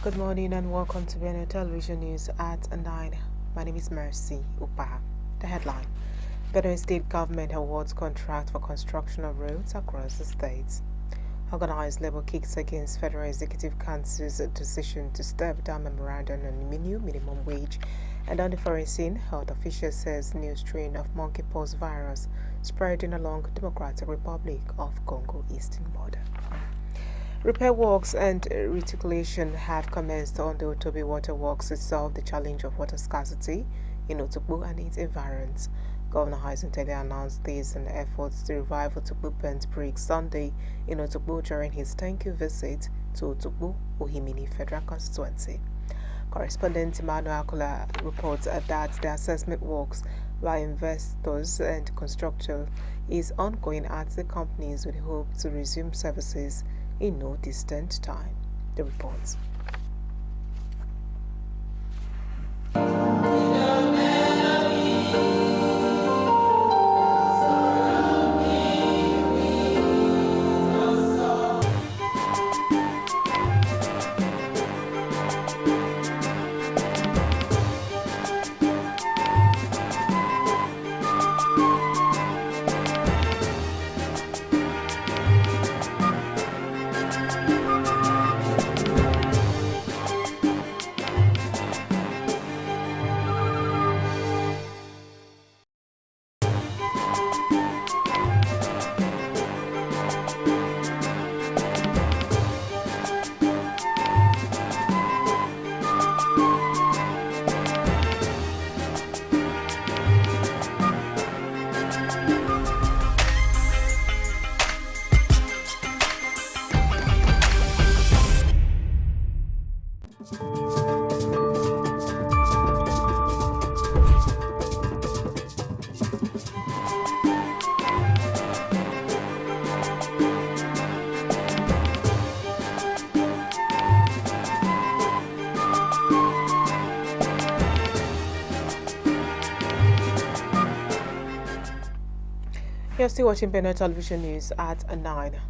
Good morning and welcome to BENUETVNEWS News at 9. My name is Mercy Upa. The headline: Benue State Government awards contract for construction of roads across the states. Organized labor kicks against Federal Executive Council's decision to step down memorandum on minimum wage. And on the foreign scene, health official says new strain of monkeypox virus spreading along Democratic Republic of Congo eastern border. Repair works and reticulation have commenced on the Otobi waterworks to solve the challenge of water scarcity in Otokbo and its environs. Governor Hyacinth announced this in efforts to revive Otokbo Bent Bridge Sunday in Otokbo during his thank you visit to Otokbo Ohimini Federal Constituency. Correspondent Emmanuel Akola reports that the assessment works by investors and constructors is ongoing at the companies with hope to resume services in no distant time. The reports. You're still watching BENUETVNEWS at 9.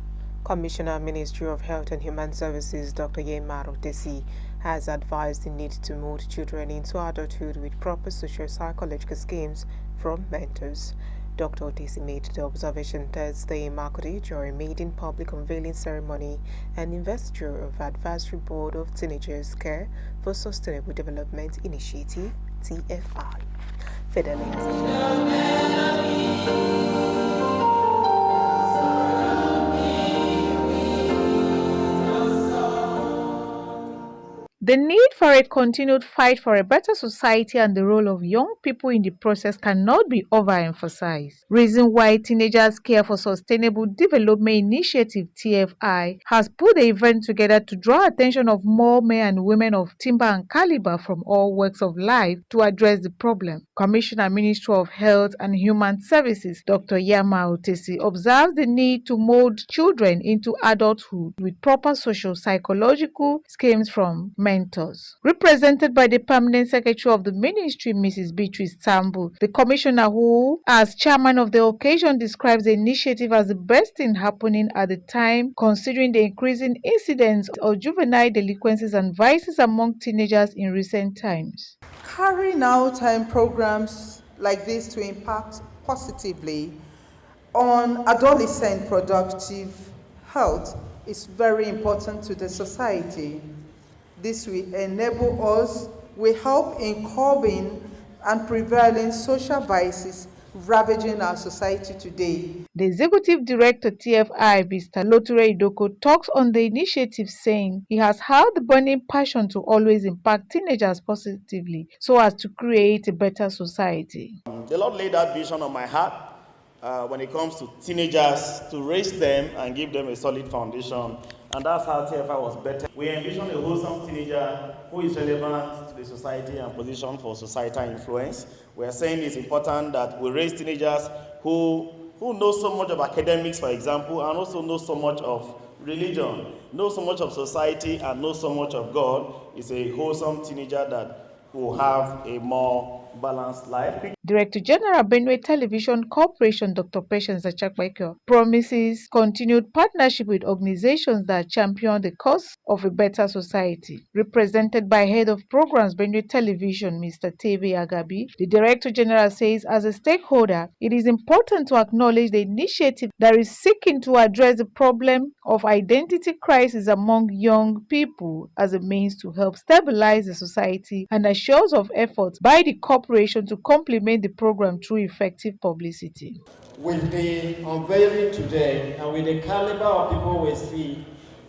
Commissioner, Ministry of Health and Human Services, Dr. Yemar Otesi, has advised the need to mold children into adulthood with proper socio-psychological schemes from mentors. Dr. Otesi made the observation Thursday in Makudi during maiden public unveiling ceremony and investiture of Advisory Board of Teenagers Care for Sustainable Development Initiative, TFI. The need for a continued fight for a better society and the role of young people in the process cannot be overemphasized. Reason why Teenagers Care for Sustainable Development Initiative (TFI) has put the event together to draw attention of more men and women of timber and caliber from all walks of life to address the problem. Commissioner, Ministry of Health and Human Services, Dr. Yemar Otesi, observes the need to mold children into adulthood with proper socio-psychological schemes from mentors. Represented by the Permanent Secretary of the Ministry, Mrs. Beatrice Tambu, the Commissioner, who, as chairman of the occasion, describes the initiative as the best thing happening at the time, considering the increasing incidence of juvenile delinquencies and vices among teenagers in recent times. Carrying out programs like this to impact positively on adolescent productive health is very important to the society. This will enable us, will help in curbing and prevailing social vices ravaging our society today. The Executive Director TFI, Mr. Loture Idoko, talks on the initiative, saying he has had the burning passion to always impact teenagers positively so as to create a better society. The Lord laid that vision on my heart when it comes to teenagers, to raise them and give them a solid foundation. And that's how TFI was better. We envision a wholesome teenager who is relevant to the society and positioned for societal influence. We are saying it's important that we raise teenagers who know so much of academics, for example, and also know so much of religion, know so much of society, and know so much of God. It's a wholesome teenager that will have a more balanced life. Director General Benue Television Corporation Dr. Patience Achakpaikyo promises continued partnership with organizations that champion the cause of a better society. Represented by Head of Programs Benue Television, Mr. Tebe Agabi, the Director General says as a stakeholder, it is important to acknowledge the initiative that is seeking to address the problem of identity crisis among young people as a means to help stabilize the society and assures of efforts by the corporation to complement the program through effective publicity. With the unveiling today and with the caliber of people we see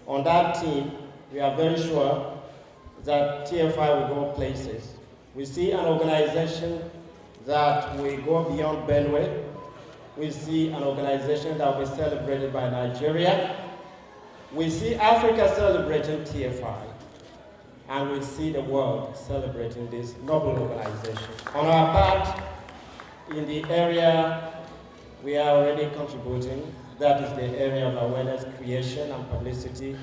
on that team, we are very sure that TFI will go places. We see an organization that will go beyond Benue. We see an organization that will be celebrated by Nigeria. We see Africa celebrating TFI. And we see the world celebrating this noble organization. On our part, in the area we are already contributing, that is the area of awareness creation and publicity.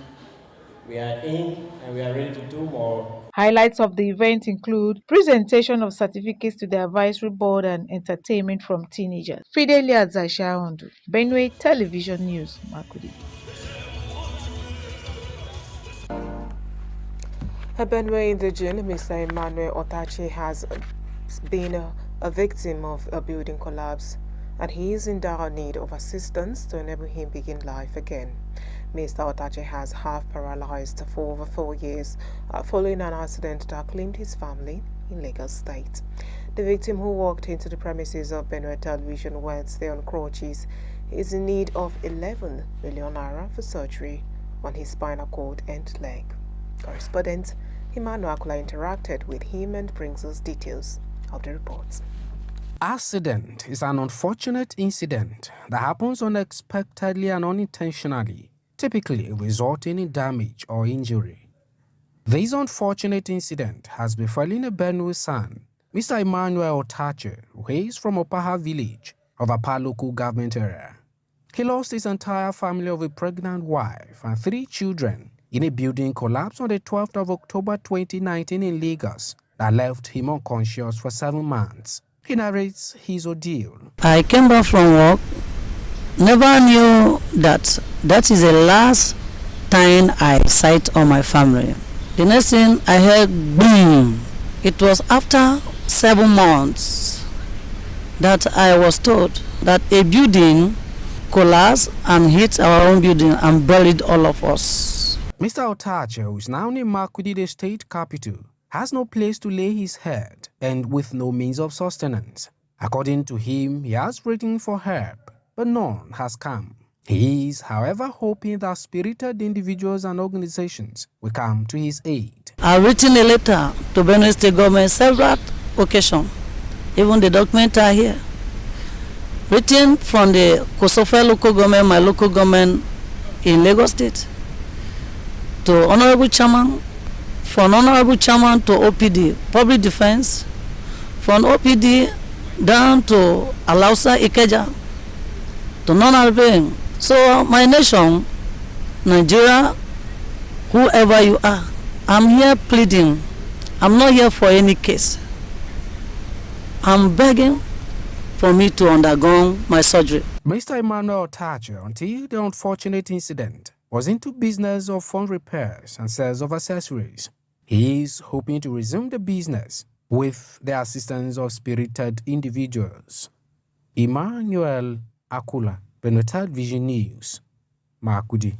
We are in and we are ready to do more. Highlights of the event include presentation of certificates to the advisory board and entertainment from teenagers. Fidelia Zashaondu, Benue Television News, Makudi. A Benue indigene, Mr. Emmanuel Otache, has been a victim of a building collapse, and he is in dire need of assistance to enable him begin life again. Mr. Otache has half paralyzed for over 4 years following an accident that claimed his family in Lagos State. The victim, who walked into the premises of Benue Television Wednesday on crutches, is in need of 11 million naira for surgery on his spinal cord and leg. Correspondent Emmanuel Akula interacted with him and brings us details of the reports. Accident is an unfortunate incident that happens unexpectedly and unintentionally, typically resulting in damage or injury. This unfortunate incident has befallen a Benue son, Mr. Emmanuel Otache, who is from Opaha village of Apa local government area. He lost his entire family of a pregnant wife and 3 children in a building collapse on the 12th of October 2019 in Lagos that left him unconscious for 7 months. He narrates his ordeal. I came back from work, never knew that is the last time I sight on my family. The next thing I heard, boom. It was after 7 months that I was told that a building collapsed and hit our own building and buried all of us. Mr. Otache, who is now in Makudi, the state capital, has no place to lay his head and with no means of sustenance. According to him, he has written for help, but none has come. He is, however, hoping that spirited individuals and organizations will come to his aid. I've written a letter to Benue State government several occasions. Even the documents are here. Written from the Kosofe local government, my local government in Lagos State, to Honorable Chairman, from Honorable Chairman to OPD, Public Defense, from OPD down to Alausa Ikeja, to non-Arabian. So my nation, Nigeria, whoever you are, I'm here pleading. I'm not here for any case. I'm begging for me to undergo my surgery. Mr. Emmanuel Otache, until the unfortunate incident, was into business of phone repairs and sales of accessories. He is hoping to resume the business with the assistance of spirited individuals. Emmanuel Akula, Benue Television News, Makudi.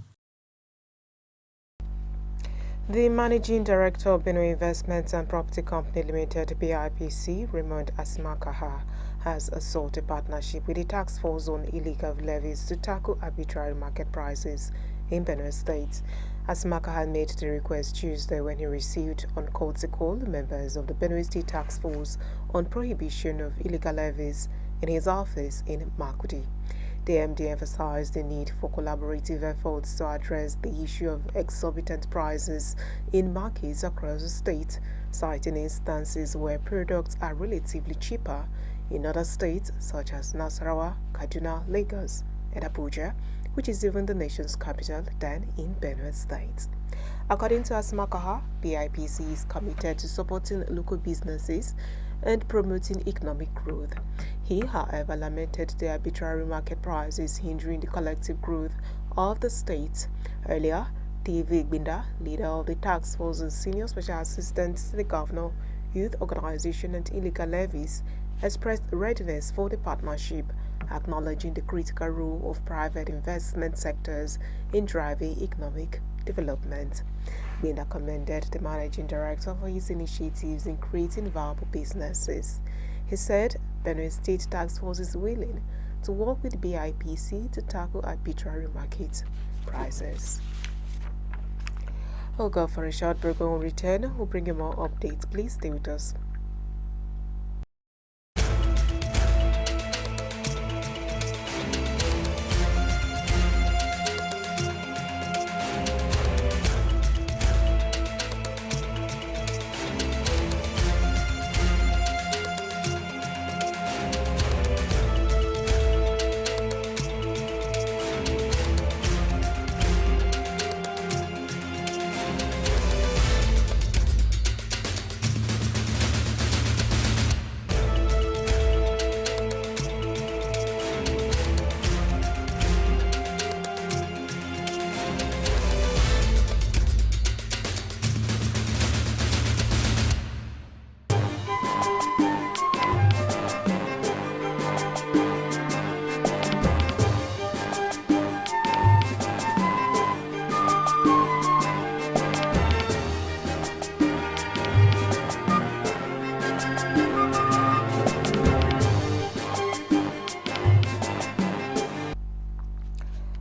The Managing Director of Benue Investments and Property Company Limited, BIPC, Raymond Asmakaha, has sought a partnership with the Task Force on Illegal Levies to tackle arbitrary market prices in Benue State. Asmakaha made the request Tuesday when he received on call to call members of the Benue State Task Force on Prohibition of Illegal Levies in his office in Makudi. The MD emphasized the need for collaborative efforts to address the issue of exorbitant prices in markets across the state, citing instances where products are relatively cheaper in other states such as Nasarawa, Kaduna, Lagos, and Abuja, which is even the nation's capital, than in Benue State. According to Asmakaha, BIPC is committed to supporting local businesses and promoting economic growth. He, however, lamented the arbitrary market prices hindering the collective growth of the state. Earlier, TV Gbinda, leader of the task force and senior special assistant to the governor, youth organization and illegal levies, expressed readiness for the partnership, acknowledging the critical role of private investment sectors in driving economic development. Gbinda commended the managing director for his initiatives in creating viable businesses. He said Benue State Task Force is willing to work with BIPC to tackle arbitrary market prices. We'll go for a short break. When we return, we'll bring you more updates. Please stay with us.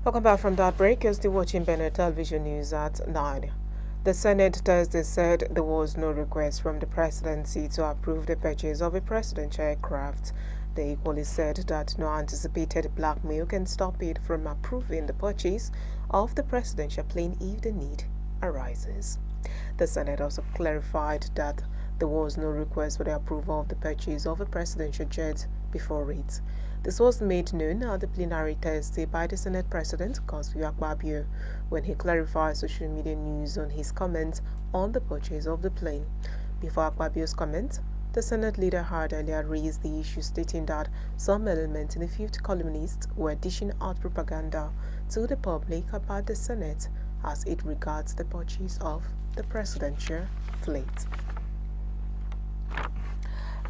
Welcome back from that break. You're still watching Benet Television News at 9. The Senate Thursday said there was no request from the presidency to approve the purchase of a presidential aircraft. They equally said that no anticipated blackmail can stop it from approving the purchase of the presidential plane if the need arises. The Senate also clarified that there was no request for the approval of the purchase of a presidential jet before it. This was made known at the plenary Thursday by the Senate President, Godswill Akpabio, when he clarified social media news on his comments on the purchase of the plane. Before Akpabio's comment, the Senate leader had earlier raised the issue, stating that some elements in the fifth columnist were dishing out propaganda to the public about the Senate as it regards the purchase of the presidential fleet.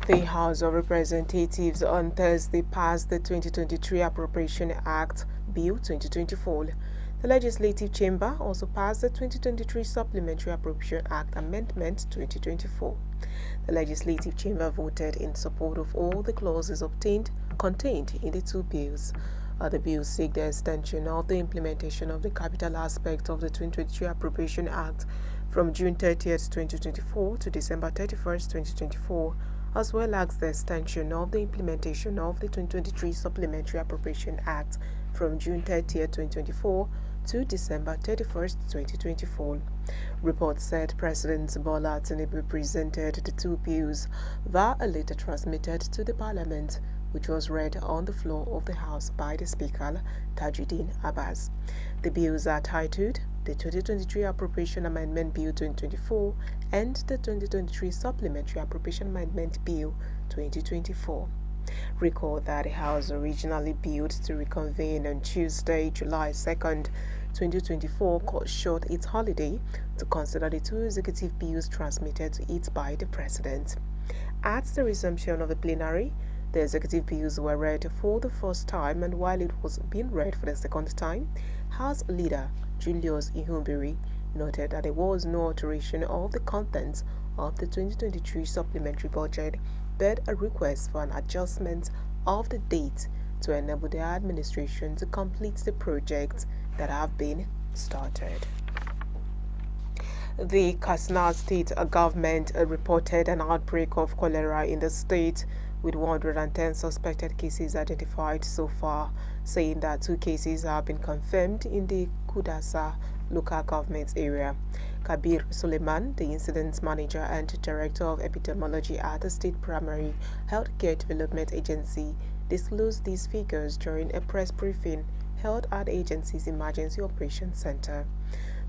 The House of Representatives on Thursday passed the 2023 Appropriation Act Bill 2024. The Legislative Chamber also passed the 2023 Supplementary Appropriation Act Amendment 2024. The Legislative Chamber voted in support of all the clauses contained in the two bills. The bills seek the extension of the implementation of the capital aspect of the 2023 Appropriation Act from June 30th, 2024 to December 31st, 2024, as well as the extension of the implementation of the 2023 Supplementary Appropriation Act from June 30th, 2024 to December 31st, 2024. Reports said President Bola Tinubu presented the two bills via a letter transmitted to the Parliament, which was read on the floor of the House by the Speaker, Tajuddin Abbas. The bills are titled the 2023 Appropriation Amendment Bill 2024 and the 2023 Supplementary Appropriation Amendment Bill 2024. Recall that the House originally billed to reconvene on Tuesday, July 2nd, 2024, cut short its holiday to consider the two executive bills transmitted to it by the President. At the resumption of the plenary, the executive bills were read for the first time, and while it was being read for the second time, House Leader Julius Ihumbiri noted that there was no alteration of the contents of the 2023 supplementary budget, but a request for an adjustment of the date to enable the administration to complete the projects that have been started. The Katsina State government reported an outbreak of cholera in the state, with 110 suspected cases identified so far, saying that 2 cases have been confirmed in the Kudasa local government area. Kabir Suleiman, the incident manager and director of epidemiology at the State Primary Healthcare Development Agency, disclosed these figures during a press briefing held at the agency's Emergency Operations Center.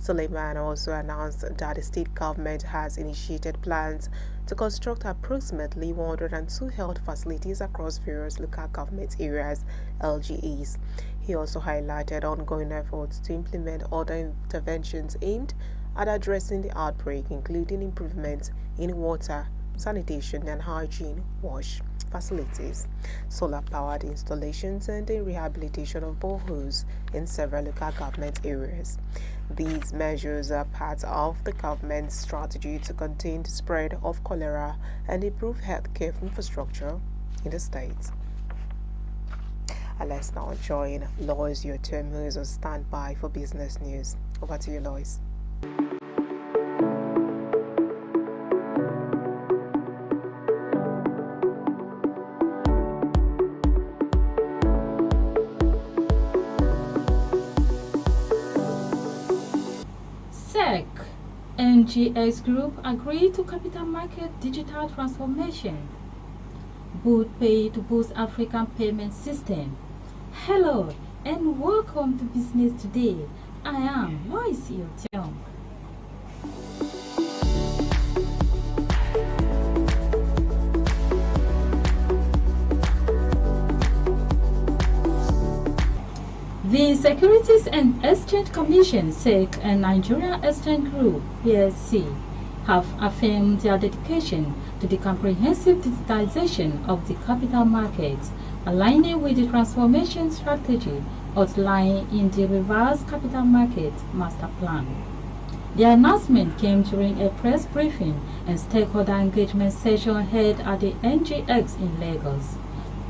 Suleiman also announced that the state government has initiated plans to construct approximately 102 health facilities across various local government areas, LGAs. He also highlighted ongoing efforts to implement other interventions aimed at addressing the outbreak, including improvements in water, sanitation and hygiene wash facilities, solar-powered installations, and the rehabilitation of boreholes in several local government areas. These measures are part of the government's strategy to contain the spread of cholera and improve healthcare infrastructure in the state. And let's now join Lois Yotem, who is on standby for business news. Over to you, Lois. SEC NGX Group agreed to capital market digital transformation. BootPay to boost African payment system. Hello and welcome to Business Today. I am Lois Yotem. The Securities and Exchange Commission (SEC) and Nigerian Exchange Group (PSC) have affirmed their dedication to the comprehensive digitization of the capital markets, aligning with the transformation strategy outlined in the Revised Capital Market Master Plan. The announcement came during a press briefing and stakeholder engagement session held at the NGX in Lagos.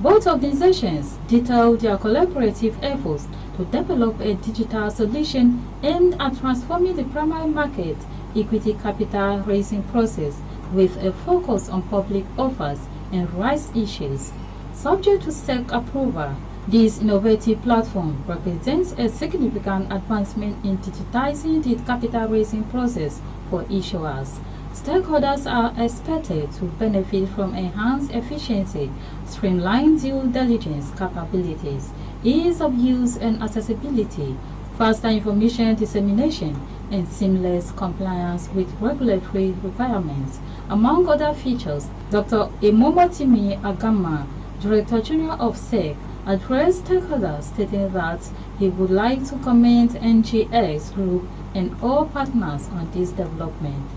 Both organizations detailed their collaborative efforts to develop a digital solution aimed at transforming the primary market equity capital raising process with a focus on public offers and rights issues. Subject to SEC approval, this innovative platform represents a significant advancement in digitizing the capital raising process for issuers. Stakeholders are expected to benefit from enhanced efficiency, streamlined due diligence capabilities, ease of use and accessibility, faster information dissemination, and seamless compliance with regulatory requirements, among other features. Dr. Emomotimi Agama, Director General of SEC, addressed stakeholders, stating that he would like to commend NGX Group and all partners on this development.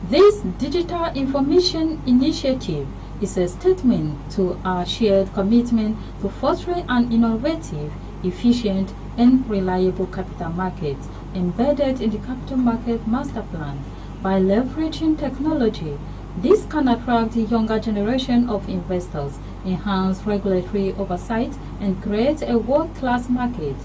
This digital information initiative is a statement to our shared commitment to fostering an innovative, efficient, and reliable capital market embedded in the Capital Market Master Plan. By leveraging technology, this can attract the younger generation of investors, enhance regulatory oversight, and create a world-class market.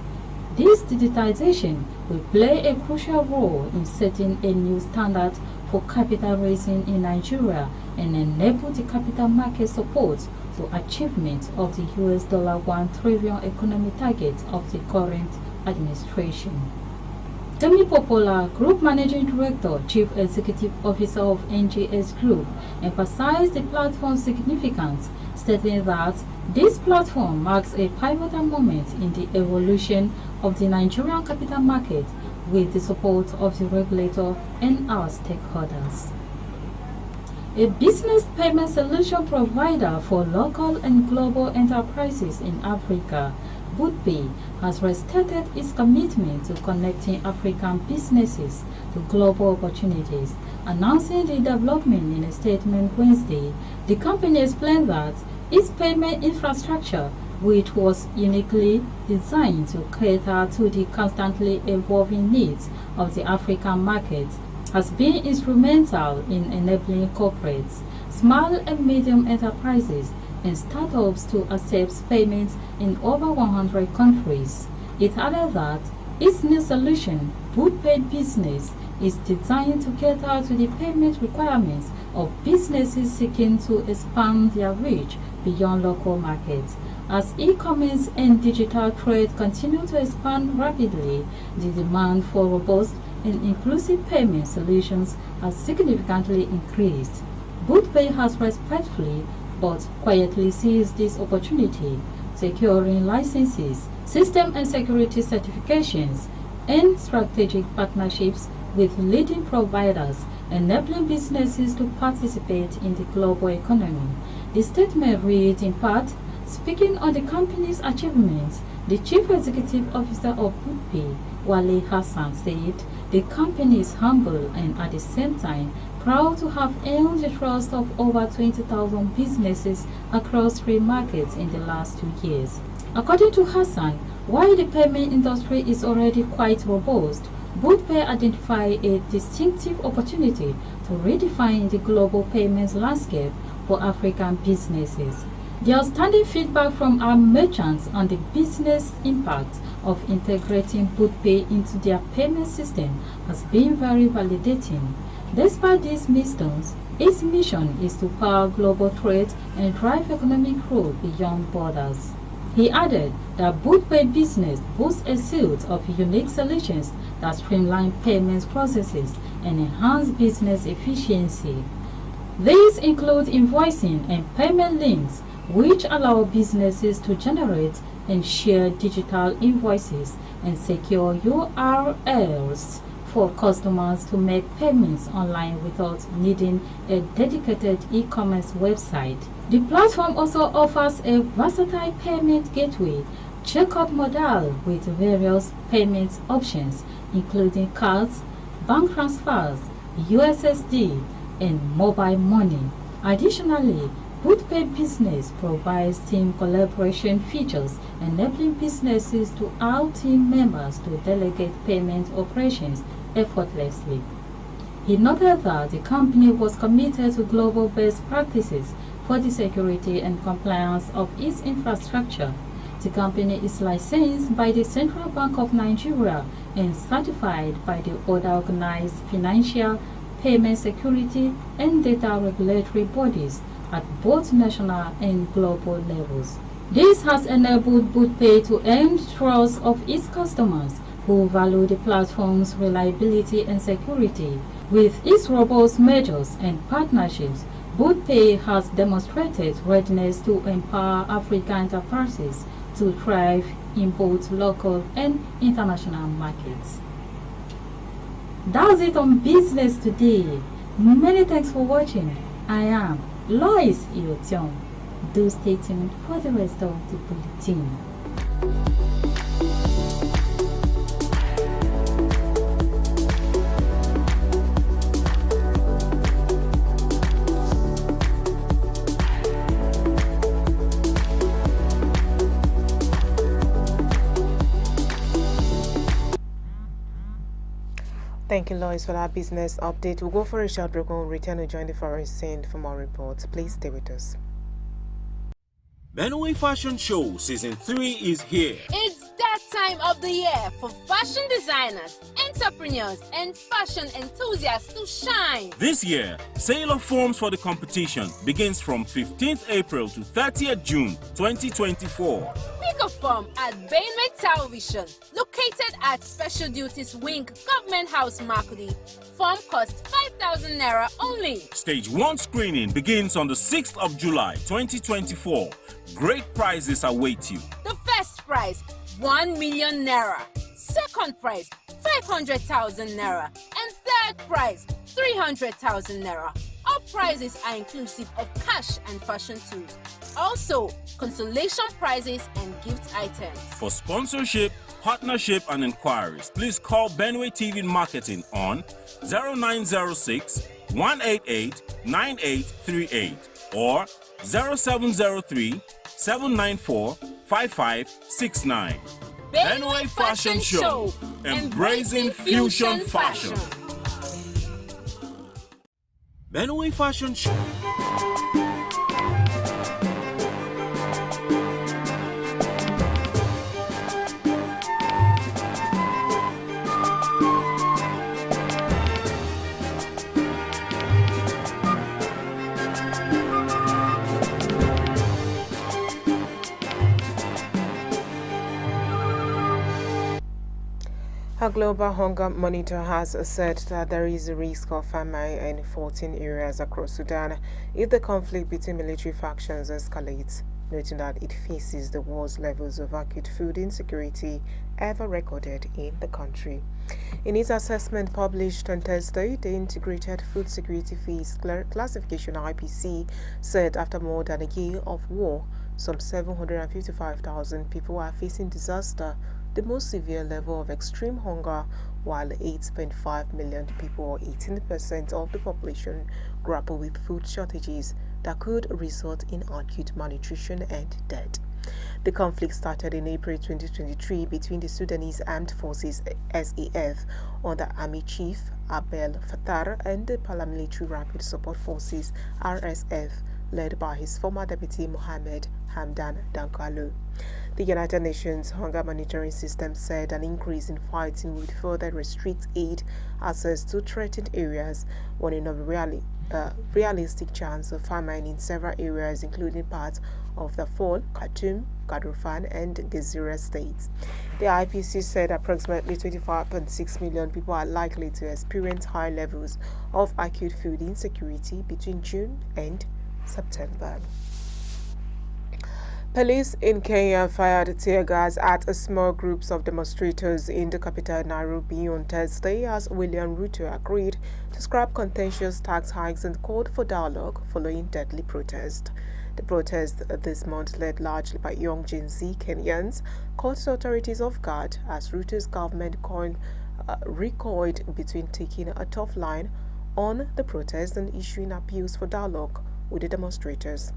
This digitization will play a crucial role in setting a new standard for capital raising in Nigeria and enable the capital market support to achievement of the $1 trillion economic target of the current administration. Temi Popola, Group Managing Director, Chief Executive Officer of NGS Group, emphasized the platform's significance, stating that this platform marks a pivotal moment in the evolution of the Nigerian capital market with the support of the regulator and our stakeholders. A business payment solution provider for local and global enterprises in Africa, BootPay, has restated its commitment to connecting African businesses to global opportunities. Announcing the development in a statement Wednesday, the company explained that its payment infrastructure, which was uniquely designed to cater to the constantly evolving needs of the African market, has been instrumental in enabling corporates, small and medium enterprises, and startups to accept payments in over 100 countries. It added that its new solution, BootPay Business, is designed to cater to the payment requirements of businesses seeking to expand their reach beyond local markets. As e-commerce and digital trade continue to expand rapidly, the demand for robust and inclusive payment solutions has significantly increased. BootPay has respectfully but quietly seized this opportunity to securing licenses, system and security certifications, and strategic partnerships with leading providers, enabling businesses to participate in the global economy. The statement reads in part, speaking on the company's achievements, the Chief Executive Officer of BootPay, Wale Hassan, said the company is humble and at the same time proud to have earned the trust of over 20,000 businesses across 3 markets in the last 2 years. According to Hassan, while the payment industry is already quite robust, BootPay identified a distinctive opportunity to redefine the global payments landscape for African businesses. The outstanding feedback from our merchants on the business impact of integrating BootPay into their payment system has been very validating. Despite these milestones, its mission is to power global trade and drive economic growth beyond borders. He added that BootPay business boasts a suite of unique solutions that streamline payments processes and enhance business efficiency. These include invoicing and payment links, which allow businesses to generate and share digital invoices and secure URLs for customers to make payments online without needing a dedicated e-commerce website. The platform also offers a versatile payment gateway checkout model with various payment options, including cards, bank transfers, USSD, and mobile money. Additionally, BootPay Business provides team collaboration features, enabling businesses to allow team members to delegate payment operations effortlessly. He noted that the company was committed to global best practices for the security and compliance of its infrastructure. The company is licensed by the Central Bank of Nigeria and certified by the other organized financial, payment security, and data regulatory bodies at both national and global levels. This has enabled BootPay to earn trust of its customers who value the platform's reliability and security. With its robust measures and partnerships, BootPay has demonstrated readiness to empower African enterprises to thrive in both local and international markets. That's it on Business Today. Many thanks for watching. I am Lois Iotiong. Do stay tuned for the rest of the bulletin. Thank you, Lois, for that business update. We'll go for a short break. We'll return to join the foreign scene for more reports. Please stay with us. Benue Fashion Show Season 3 is here. It's that time of the year for fashion designers, entrepreneurs, and fashion enthusiasts to shine. This year, sale of forms for the competition begins from 15th April to 30th June 2024. Pick a form at BENUETVNEWS Television, located at Special Duties Wing, Government House, Makudi. Form costs 5,000 Naira only. Stage 1 screening begins on the 6th of July 2024. Great prizes await you. The first prize, 1 million Naira. Second prize, 500,000 Naira. And third prize, 300,000 Naira. All prizes are inclusive of cash and fashion tools. Also, consolation prizes and gift items. For sponsorship, partnership and inquiries, please call Benue TV Marketing on 0906 188 9838 or 0703 794 5569. Benue Fashion Show, embracing fusion fashion. Benue Fashion Show. A global hunger monitor has said that there is a risk of famine in 14 areas across Sudan if the conflict between military factions escalates. noting that it faces the worst levels of acute food insecurity ever recorded in the country. In its assessment published on Thursday, the Integrated Food Security Phase Classification (IPC) said after more than a year of war, some 755,000 people are facing disaster, the most severe level of extreme hunger, while 8.5 million people, or 18% of the population, grapple with food shortages that could result in acute malnutrition and death. The conflict started in April 2023 between the Sudanese Armed Forces (SAF) under Army Chief Abdel Fattah and the Paramilitary Rapid Support Forces (RSF) led by his former deputy Mohamed Hamdan Dagalo. The United Nations Hunger Monitoring System said an increase in fighting would further restrict aid access to threatened areas, warning of a realistic chance of famine in several areas, including parts of Darfur, Khartoum, Kordofan, and Gezira states. The IPC said approximately 25.6 million people are likely to experience high levels of acute food insecurity between June and September. Police in Kenya fired tear gas at small groups of demonstrators in the capital Nairobi on Thursday as William Ruto agreed to scrap contentious tax hikes and called for dialogue following deadly protest. The protest this month, led largely by young Gen Z Kenyans, caught the authorities off guard as Ruto's government recoiled between taking a tough line on the protest and issuing appeals for dialogue with the demonstrators.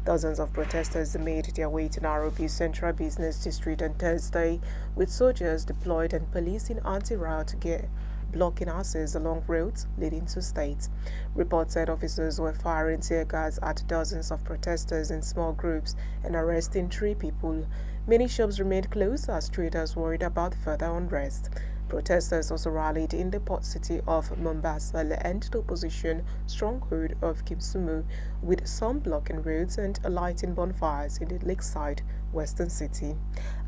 Dozens of protesters made their way to Nairobi's central business district on Thursday, with soldiers deployed and police in anti-riot gear blocking access along roads leading to states. Reports said officers were firing tear gas at dozens of protesters in small groups and arresting 3 people. Many shops remained closed as traders worried about further unrest. Protesters also rallied in the port city of Mombasa and the opposition stronghold of Kisumu, with some blocking roads and lighting bonfires in the lakeside western city.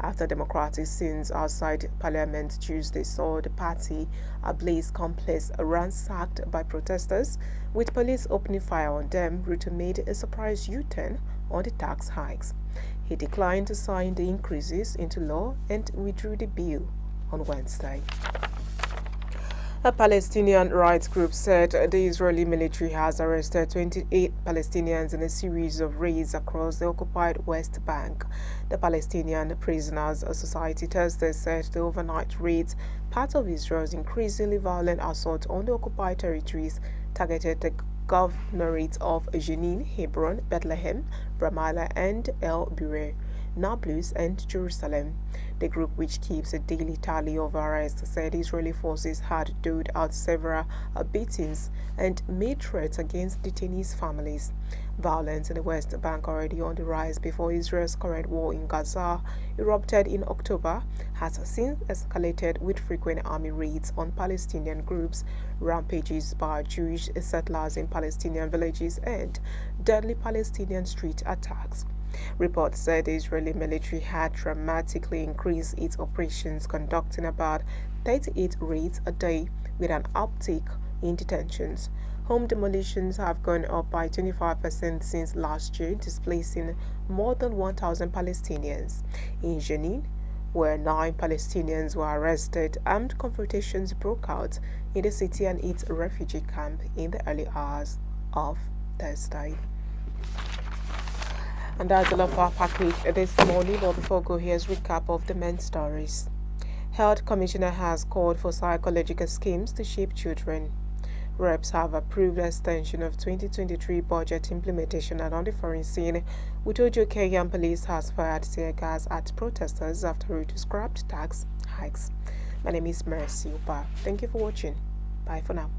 After democratic scenes outside Parliament Tuesday saw the party ablaze complex ransacked by protesters, with police opening fire on them, Ruto made a surprise U-turn on the tax hikes. He declined to sign the increases into law and withdrew the bill on Wednesday. A Palestinian rights group said the Israeli military has arrested 28 Palestinians in a series of raids across the occupied West Bank. The Palestinian Prisoners Society Thursday said the overnight raids, part of Israel's increasingly violent assault on the occupied territories, targeted the governorates of Jenin, Hebron, Bethlehem, Ramallah, and El Birer, Nablus, and Jerusalem. The group, which keeps a daily tally of arrests, said Israeli forces had doled out several beatings and made threats against detainees' families. Violence in the West Bank, already on the rise before Israel's current war in Gaza erupted in October, has since escalated with frequent army raids on Palestinian groups, rampages by Jewish settlers in Palestinian villages, and deadly Palestinian street attacks. Reports said the Israeli military had dramatically increased its operations, conducting about 38 raids a day, with an uptick in detentions. Home demolitions have gone up by 25% since last year, displacing more than 1,000 Palestinians. In Jenin, where 9 Palestinians were arrested, armed confrontations broke out in the city and its refugee camp in the early hours of Thursday. And that's all of our package this morning. But before we go, here's a recap of the main stories. Health Commissioner has called for psychological schemes to shape children. Reps have approved the extension of 2023 budget implementation. And on the foreign scene, Utojo Kenyan police has fired tear gas at protesters after Ruto scrapped tax hikes. My name is Mercy Upa. Thank you for watching. Bye for now.